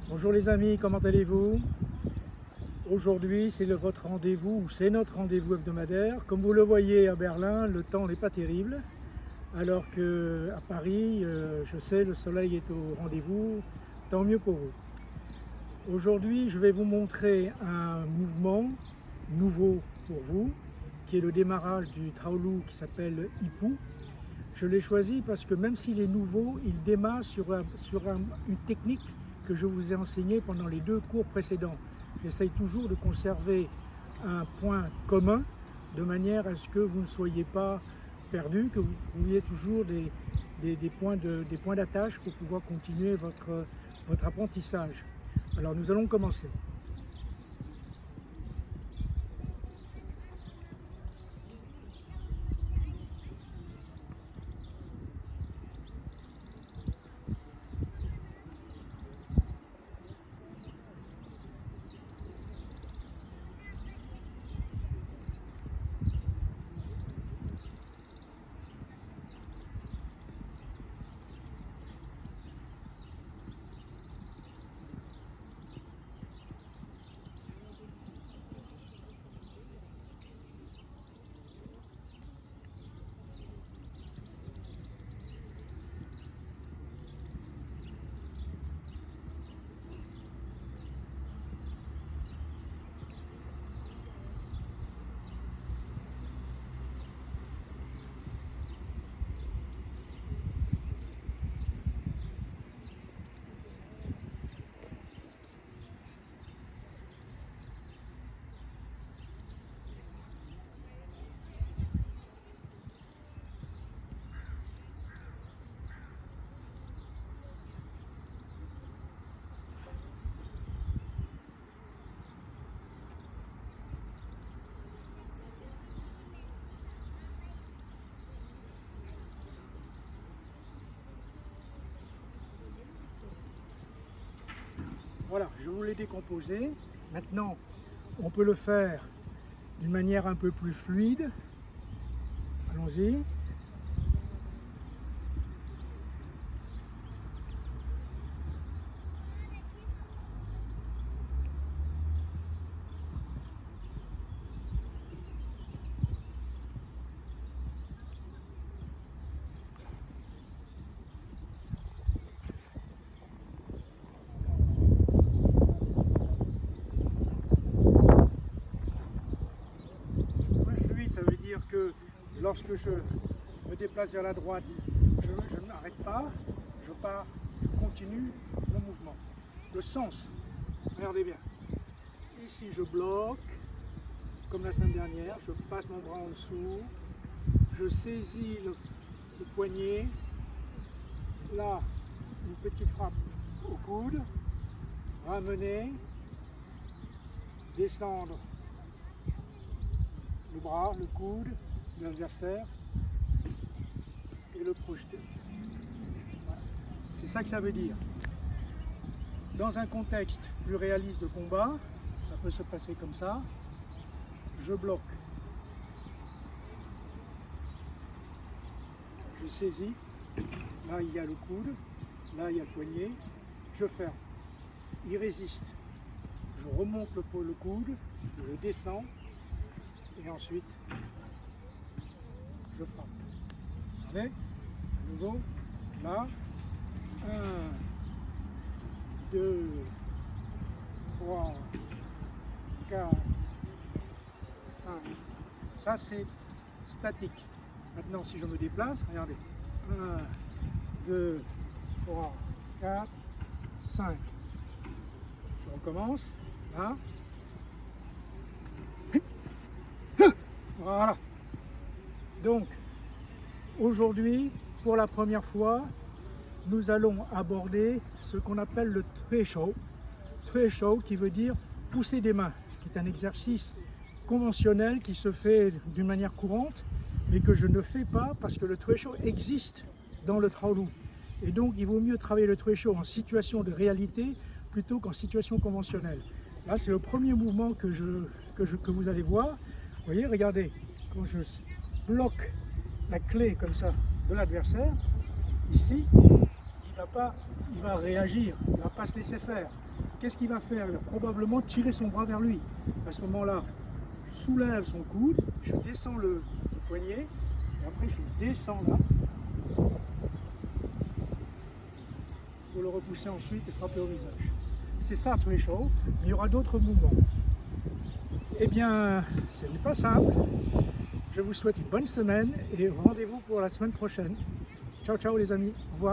Bonjour les amis, comment allez-vous? Aujourd'hui c'est votre rendez-vous, ou c'est notre rendez-vous hebdomadaire. Comme vous le voyez à Berlin, le temps n'est pas terrible, alors qu'à Paris, je sais, le soleil est au rendez-vous, tant mieux pour vous. Aujourd'hui je vais vous montrer un mouvement nouveau pour vous, qui est le démarrage du Traolu qui s'appelle Ipu. Je l'ai choisi parce que même s'il est nouveau, il démarre sur une technique que je vous ai enseignée pendant les 2 cours précédents. J'essaye toujours de conserver un point commun de manière à ce que vous ne soyez pas perdu, que vous trouviez toujours des points d'attache pour pouvoir continuer votre apprentissage. Alors nous allons commencer. Voilà, je vous l'ai décomposé. Maintenant, on peut le faire d'une manière un peu plus fluide. Allons-y. Ça veut dire que lorsque je me déplace vers la droite, je ne m'arrête pas, je pars, je continue mon mouvement. Le sens, regardez bien. Ici je bloque, comme la semaine dernière, je passe mon bras en dessous, je saisis le poignet, là une petite frappe au coude, ramener, descendre le bras, le coude de l'adversaire et le projeter. Voilà. C'est ça que ça veut dire. Dans un contexte plus réaliste de combat, ça peut se passer comme ça. Je bloque. Je saisis. Là, il y a le coude. Là, il y a le poignet. Je ferme. Il résiste. Je remonte le coude. Je descends. Et ensuite, je frappe. Allez, à nouveau, là, 1, 2, 3, 4, 5. Ça, c'est statique. Maintenant, si je me déplace, regardez. 1, 2, 3, 4, 5. Je recommence, là. Voilà. Donc, aujourd'hui, pour la première fois, nous allons aborder ce qu'on appelle le Tueshou. Tueshou qui veut dire pousser des mains, qui est un exercice conventionnel qui se fait d'une manière courante, mais que je ne fais pas parce que le Tueshou existe dans le Traolu. Et donc, il vaut mieux travailler le Tueshou en situation de réalité plutôt qu'en situation conventionnelle. Là, c'est le premier mouvement que vous allez voir. Vous voyez, regardez, quand je bloque la clé comme ça de l'adversaire, ici, il va réagir, il ne va pas se laisser faire. qu'est-ce qu'il va faire? Il va probablement tirer son bras vers lui. À ce moment-là, je soulève son coude, je descends le poignet, et après je descends là, pour le repousser ensuite et frapper au visage. C'est ça, threshold, mais il y aura d'autres mouvements. Eh bien, ce n'est pas simple. Je vous souhaite une bonne semaine et rendez-vous pour la semaine prochaine. Ciao, ciao les amis. Au revoir.